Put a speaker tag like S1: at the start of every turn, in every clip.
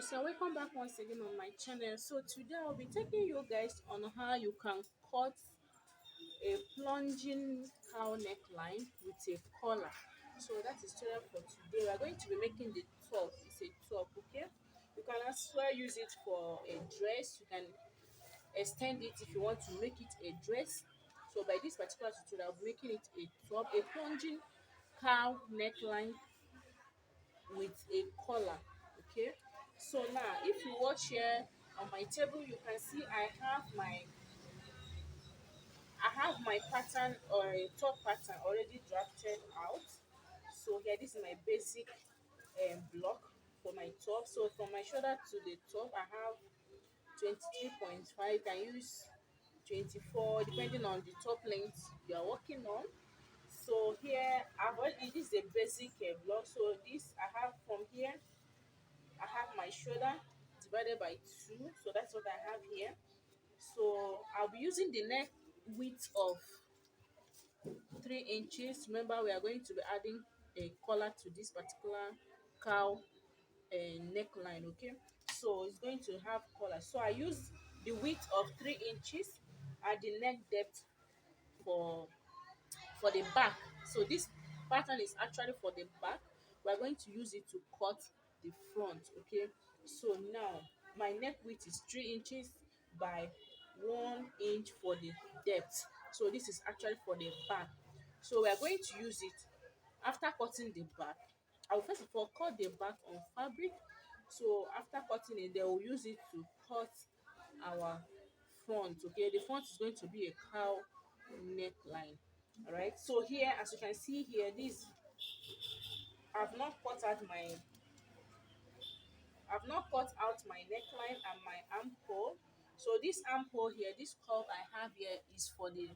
S1: So welcome back once again on my channel. So today I'll be taking you guys on how you can cut a plunging cowl neckline with a collar. So that is tutorial for today. We are going to be making the top. It's a top, okay? You can as well use it for a dress. You can extend it if you want to make it a dress. So by this particular tutorial, I'll be making it a top, a plunging cowl neckline with a collar. Okay, so now if you watch here on my table, you can see I have my pattern, or a top pattern, already drafted out. So here, this is my basic block for my top. So from my shoulder to the top, I have 23.5. Can use 24 depending on the top length you are working on. So here I've already, this is a basic block. So this I have from here, I have my shoulder divided by 2, so that's what I have here. So I'll be using the neck width of 3 inches. Remember, we are going to be adding a collar to this particular cowl neckline. Okay, so it's going to have collar, so I use the width of 3 inches and the neck depth for the back. So this pattern is actually for the back. We're going to use it to cut the front. Okay, so now my neck width is 3 inches by 1 inch for the depth. So this is actually for the back. So we are going to use it after cutting the back. I will first of all cut the back on fabric. So after cutting it, they will use it to cut our front. Okay, the front is going to be a cowl neckline. All right, so here, as you can see here, this I've not cut out my neckline and my armhole. So this armhole here, this curve I have here, is for the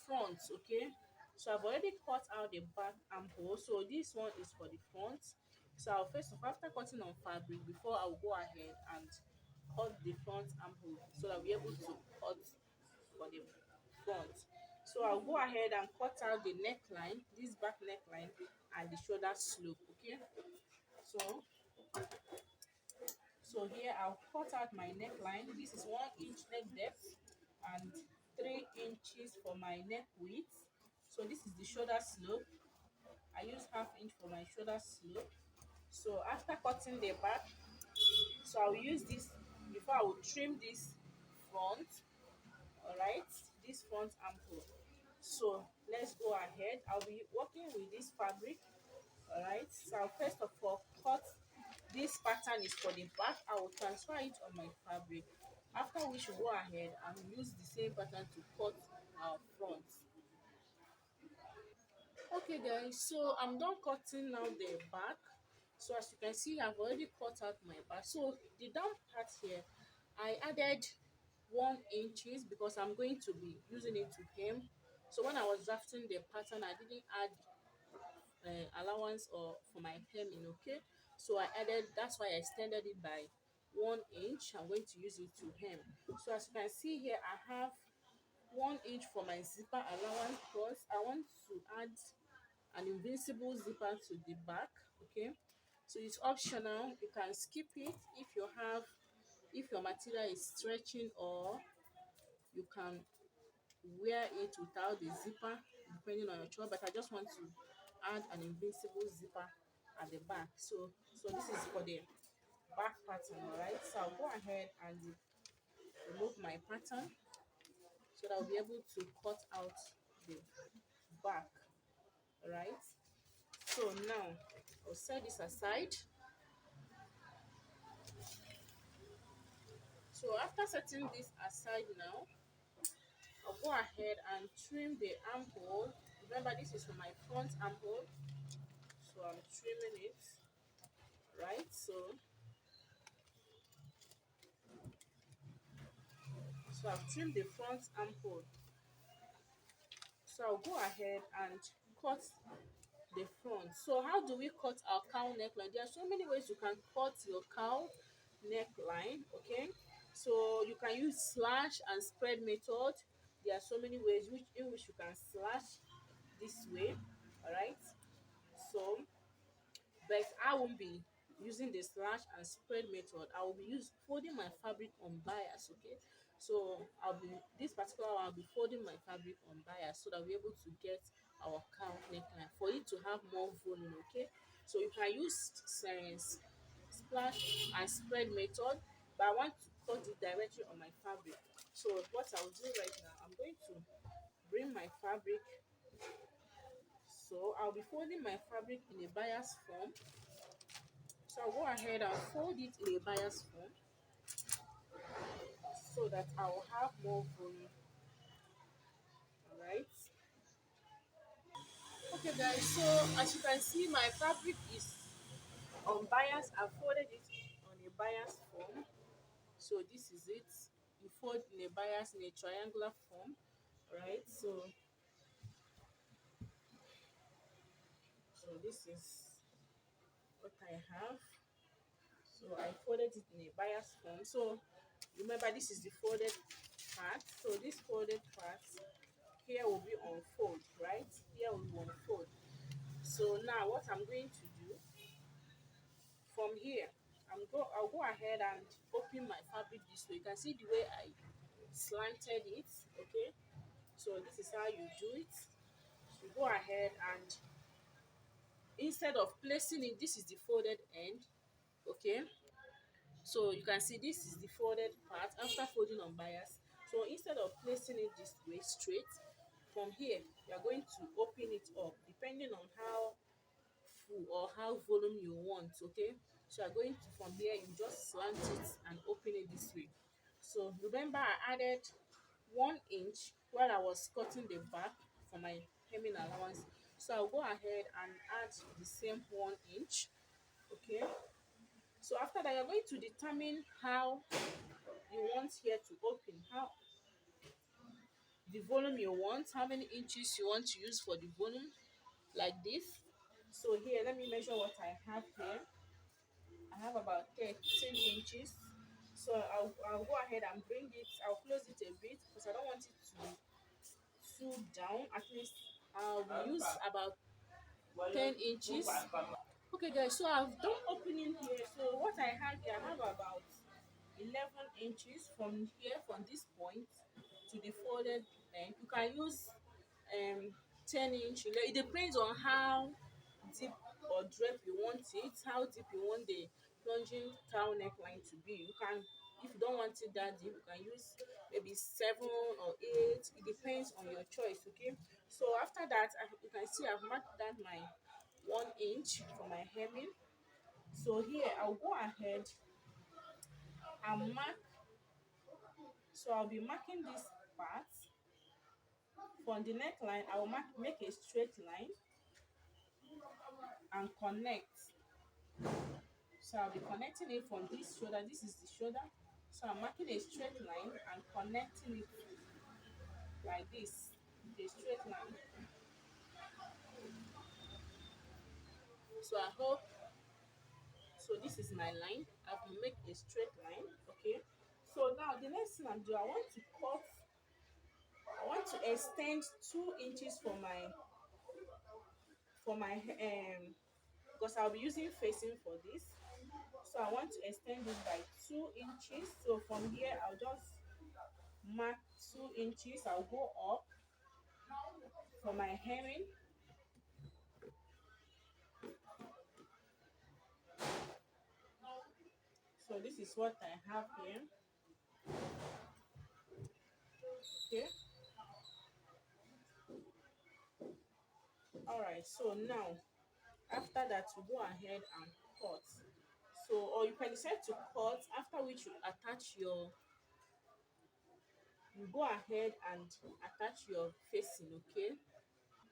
S1: front. Okay, so I've already cut out the back armhole, so this one is for the front. So I'll first of after cutting on fabric, before I'll go ahead and cut the front armhole, so that we're able to cut for the front. So I'll go ahead and cut out the neckline, this back neckline, and the shoulder slope. Okay, so here I'll cut out my neckline. This is 1 inch neck depth and 3 inches for my neck width. So this is the shoulder slope. I use ½ inch for my shoulder slope. So after cutting the back, so I'll use this before I will trim this front. All right, this front armhole. So let's go ahead. I'll be working with this fabric. All right, so I'll first of all cut. This pattern is for the back. I will transfer it on my fabric, after which we go ahead and use the same pattern to cut our front. Okay guys, so I'm done cutting now the back. So as you can see, I've already cut out my back. So the down part here, I added 1 inches because I'm going to be using it to hem. So when I was drafting the pattern, I didn't add allowance or for my hemming. Okay, so I added, that's why I extended it by 1 inch. I'm going to use it to hem. So as you can see here, I have 1 inch for my zipper allowance because I want to add an invincible zipper to the back. Okay, so it's optional, you can skip it if your material is stretching, or you can wear it without the zipper depending on your choice, but I just want to add an invincible zipper at the back. So this is for the back pattern. All right, so I'll go ahead and remove my pattern so that I'll be able to cut out the back. All right, so now I'll set this aside. So after setting this aside now, I'll go ahead and trim the armhole. Remember, this is for my front armhole, so I'm trimming it. Right, so I've trimmed the front armhole. So I'll go ahead and cut the front. So how do we cut our cowl neckline? There are so many ways you can cut your cowl neckline. Okay, so you can use slash and spread method. There are so many ways in which you can slash this way. All right, so but I won't be using the slash and spread method, I will be folding my fabric on bias. Okay, so this particular one, I'll be folding my fabric on bias so that we're able to get our cowl neckline for it to have more volume. Okay, so you can use splash and spread method, but I want to cut it directly on my fabric. So what I'll do right now, I'm going to bring my fabric. So I'll be folding my fabric in a bias form. So I'll go ahead and fold it in a bias form so that I will have more volume. Alright. Okay guys, so as you can see, my fabric is on bias. I folded it on a bias form. So this is it. You fold in a bias in a triangular form. Right. So this is what I have. So I folded it in a bias form. So remember, this is the folded part. So this folded part here will be on fold, right? Here will be on fold. So now what I'm going to do from here, I'll go ahead and open my fabric this way. You can see the way I slanted it. Okay, so this is how you do it. You go ahead and instead of placing it, this is the folded end. Okay, so you can see this is the folded part after folding on bias. So instead of placing it this way straight, from here you are going to open it up depending on how full or how volume you want. Okay, so you're going to, from here you just slant it and open it this way. So remember, I added 1 inch while I was cutting the back for my hemming allowance, so I'll go ahead and add the same 1 inch. Okay, so after that, you're going to determine how you want here to open, how the volume you want, how many inches you want to use for the volume, like this. So here, let me measure what I have here. I have about 13 inches. So I'll go ahead and bring it, I'll close it a bit because I don't want it to too down. At least I'll use about 10 inches. Okay guys, so I've done opening here. So what I have here, I have about 11 inches from here, from this point to the folded end. You can use 10 inch. It depends on how deep or drape you want it, how deep you want the plunging cowl neckline to be. You can, if you don't want it that deep, you can use maybe 7 or 8. It depends on your choice. Okay, so after that, you can see I've marked down my 1 inch for my hemming. So here I'll go ahead and mark. So I'll be marking this part. From the neckline, I will make a straight line and connect. So I'll be connecting it from this shoulder. This is the shoulder. So I'm marking a straight line and connecting it like this. A straight line. So I hope, so this is my line. I will make a straight line. Okay. So now the next thing I'm doing, I want to extend 2 inches for my because I'll be using facing for this. So I want to extend it by 2 inches. So from here, I'll just mark 2 inches. I'll go up for my hemming. So this is what I have here. Okay. All right. So now, after that, you go ahead and cut. So, or you can decide to cut, after which you go ahead and attach your facing. Okay.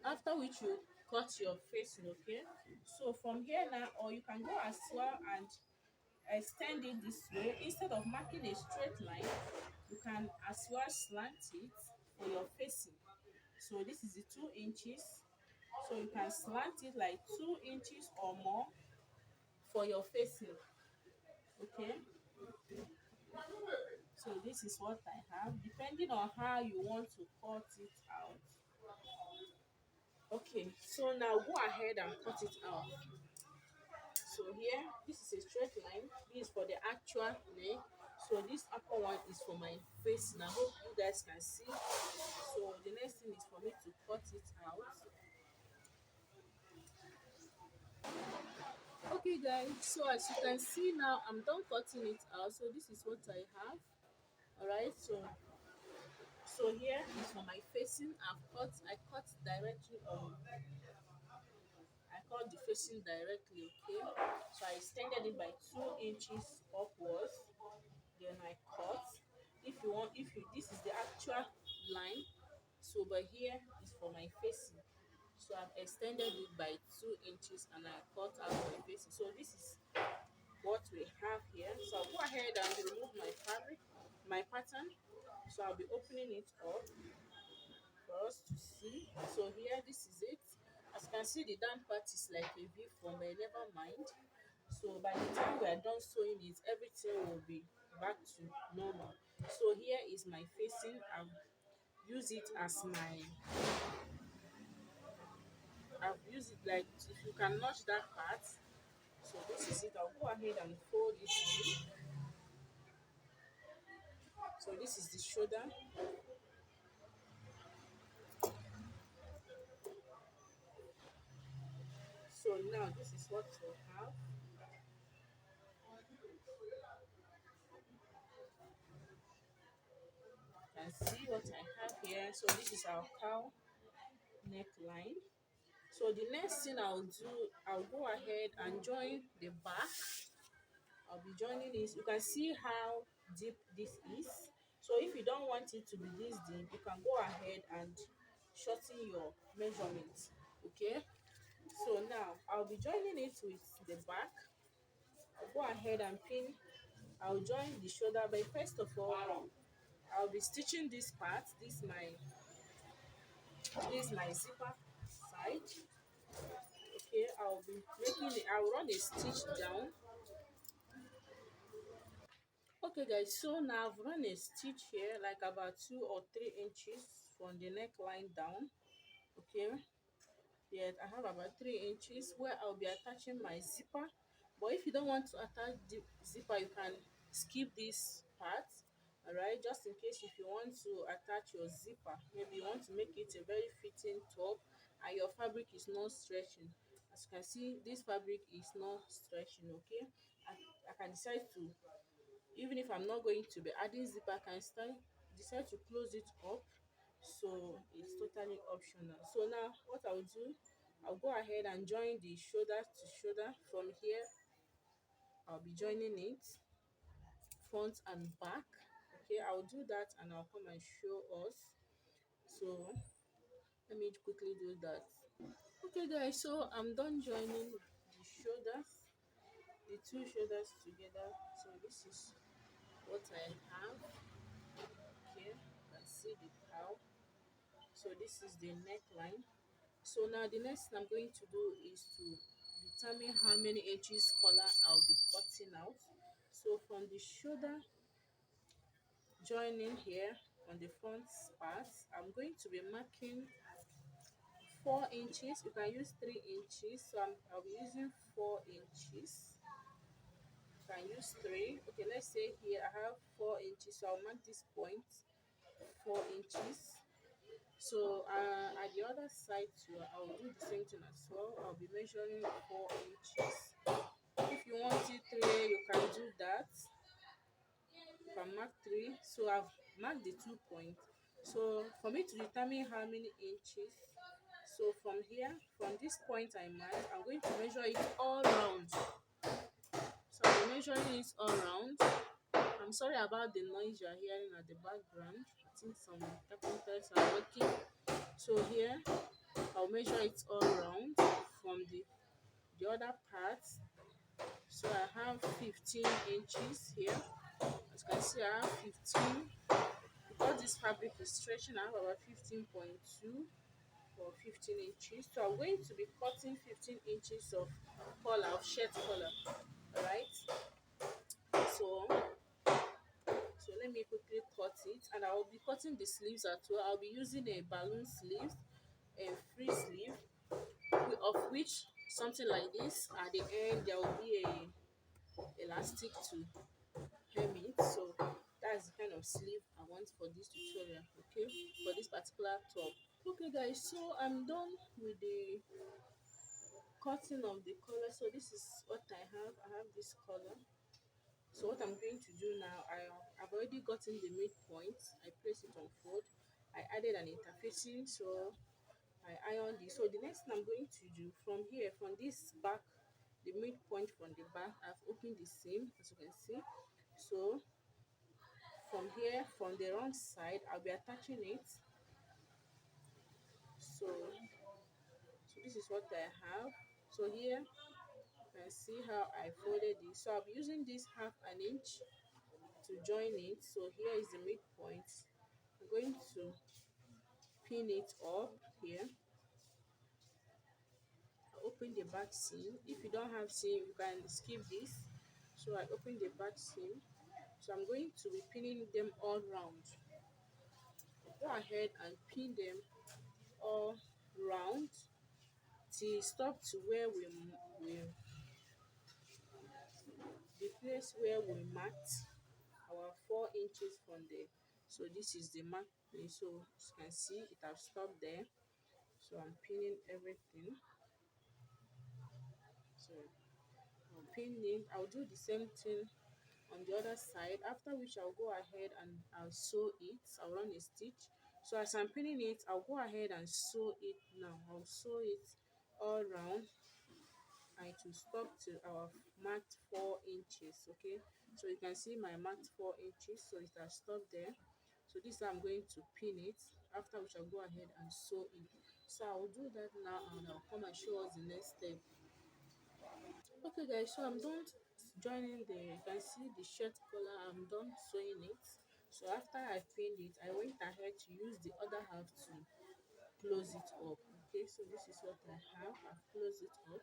S1: After which you cut your facing. Okay. So from here now, or you can go as well and extend it this way. Instead of marking a straight line, you can as well slant it for your facing. So this is the 2 inches. So you can slant it like 2 inches or more for your facing. Okay, so this is what I have, depending on how you want to cut it out. Okay, so now go ahead and cut it out. So here, this is a straight line. This is for the actual neck. So this upper one is for my face. And I hope you guys can see. So the next thing is for me to cut it out. Okay guys, so as you can see now, I'm done cutting it out. So this is what I have. Alright, so here is for my facing. I cut directly on, I cut the facing directly, okay? So I extended it by 2 inches upwards. Then I cut. If you want, if you this is the actual line. So but here is for my facing. So I've extended it by 2 inches and I cut out my facing. So this is what we have here. So I'll go ahead and remove my fabric, my pattern. So I'll be opening it up for us to see. So here, this is it. As you can see, the down part is like a V form, but never mind. So by the time we are done sewing it, everything will be back to normal. So here is my facing. I've used it as my, I've used it like, if you can notch that part. So this is it. I'll go ahead and fold it in. So this is the shoulder. So now this is what we have. You can see what I have here. So this is our cowl neckline. So the next thing I'll do, I'll go ahead and join the back. I'll be joining this. You can see how deep this is. So if you don't want it to be this deep, you can go ahead and shorten your measurements. Okay. So now I'll be joining it with the back. I'll go ahead and pin. I'll join the shoulder, but first of all, I'll be stitching this part. This is my zipper side. Okay, I'll be making it. I'll run a stitch down. Okay guys, so now I've run a stitch here like about 2 or 3 inches from the neckline down. Okay, yeah, I have about 3 inches where I'll be attaching my zipper. But if you don't want to attach the zipper, you can skip this part. All right, just in case if you want to attach your zipper, maybe you want to make it a very fitting top and your fabric is not stretching. As you can see, this fabric is not stretching. Okay, I can decide to, even if I'm not going to be adding zipper, I can decide to close it up. So it's totally optional. So now what I'll do, I'll go ahead and join the shoulder to shoulder. From here, I'll be joining it front and back. Okay, I'll do that and I'll come and show us. So let me quickly do that. Okay guys, so I'm done joining the shoulders, the two shoulders together. So this is what I have. Okay, you can see the cowl. So this is the neckline. So now the next thing I'm going to do is to determine how many inches collar I'll be cutting out. So from the shoulder joining here on the front part, I'm going to be marking 4 inches. You can use 3 inches. So I'll be using 4 inches. You can use 3. Okay, let's say here I have 4 inches. So I'll mark this point 4 inches. So at the other side too, I'll do the same thing as well. I'll be measuring 4 inches. If you want it 3, you can do that. You can mark 3. So I've marked the 2 points. So for me to determine how many inches, so from here, from this point I marked, I'm going to measure it all round. So I'll be measuring it all round. I'm sorry about the noise you're hearing at the background. I think some carpenters are working. So here I'll measure it all around from the other part. So I have 15 inches here. As you can see, I have 15. Because this fabric is stretching, I have about 15.2 or 15 inches. So I'm going to be cutting 15 inches of collar, of shirt collar. Alright. So let me quickly cut it, and I will be cutting the sleeves as well. I'll be using a balloon sleeve, a free sleeve, of which something like this. At the end there will be a elastic to hem it. So that's the kind of sleeve I want for this tutorial, okay, for this particular top. Okay guys, so I'm done with the cutting of the collar. So this is what I have this color. So what I'm going to do now, I've already gotten the midpoint. I place it on fold. I added an interfacing, so I ironed it. So the next thing I'm going to do from here, from this back, the midpoint from the back, I've opened the seam as you can see. So from here, from the wrong side, I'll be attaching it. So this is what I have. So here you can see how I folded it. So I'll be using this half an inch to join it. So here is the midpoint. I'm going to pin it up here. Open the back seam. If you don't have seam, you can skip this. So I open the back seam. So I'm going to be pinning them all round. Go ahead and pin them all round till stop to where we the place where we marked our 4 inches from there. So this is the mark place. So as you can see, it has stopped there. So I'm pinning everything. So I'm pinning. I'll do the same thing on the other side, after which I'll go ahead and I'll sew it. I'll run a stitch. So as I'm pinning it, I'll go ahead and sew it now. I'll sew it all round and it will stop to our marked 4 inches. Okay, so you can see my marked 4 inches, so it has stopped there. So this I'm going to pin it, after which I'll go ahead and sew it. So I'll do that now and I'll come and show us the next step. Okay guys, so I'm done joining the, you can see the shirt collar, I'm done sewing it. So after I pinned it, I went ahead to use the other half to close it up. Okay, so this is what I have. I've closed it up.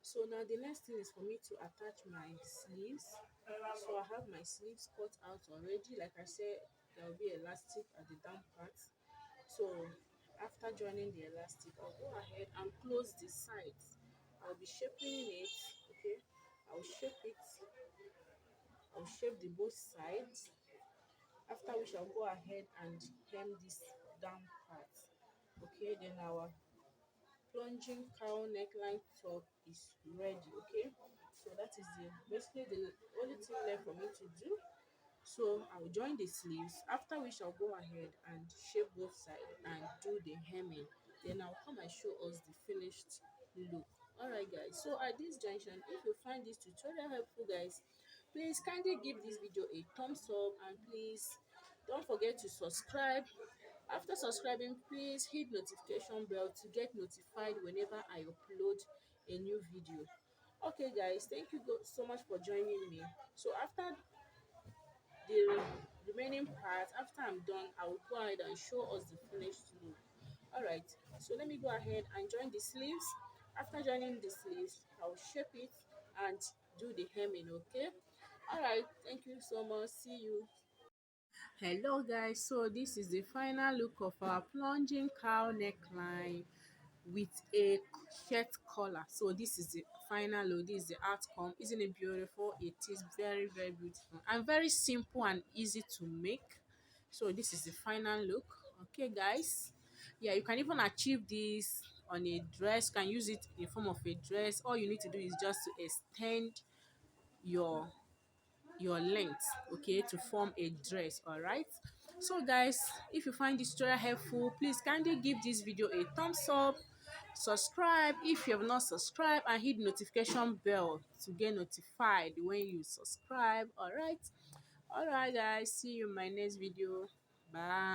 S1: So now the next thing is for me to attach my sleeves. So I have my sleeves cut out already. Like I said, there will be elastic at the down part. So after joining the elastic, I'll go ahead and close the sides. I'll be shaping it, okay? I'll shape it, I'll shape the both sides. After which I'll go ahead and hem this down part. Okay, then our plunging cowl neckline top is ready. Okay, so that is the basically the only thing left for me to do. So I'll join the sleeves, after which I'll go ahead and shape both sides and do the hemming. Then I'll come and show us the finished look. Alright guys, so at this junction, if you find this tutorial helpful guys, please kindly give this video a thumbs up and please don't forget to subscribe. After subscribing, please hit notification bell to get notified whenever I upload a new video. Okay guys, thank you so much for joining me. So after the remaining part, after I'm done, I will go ahead and show us the finished look. Alright, so let me go ahead and join the sleeves. After joining the sleeves, I'll shape it and do the hemming. Okay, alright, thank you so much, see you. Hello guys, so this is the final look of our plunging cowl neckline with a shirt collar. So this is the final look, this is the outcome. Isn't it beautiful? It is very very beautiful and very simple and easy to make. So this is the final look. Okay guys, yeah, you can even achieve this on a dress. You can use it in form of a dress. All you need to do is just to extend your length, okay, to form a dress. All right, so guys, if you find this tutorial helpful, please kindly give this video a thumbs up, subscribe if you have not subscribed, and hit notification bell to get notified when you subscribe. All right, guys, see you in my next video. Bye.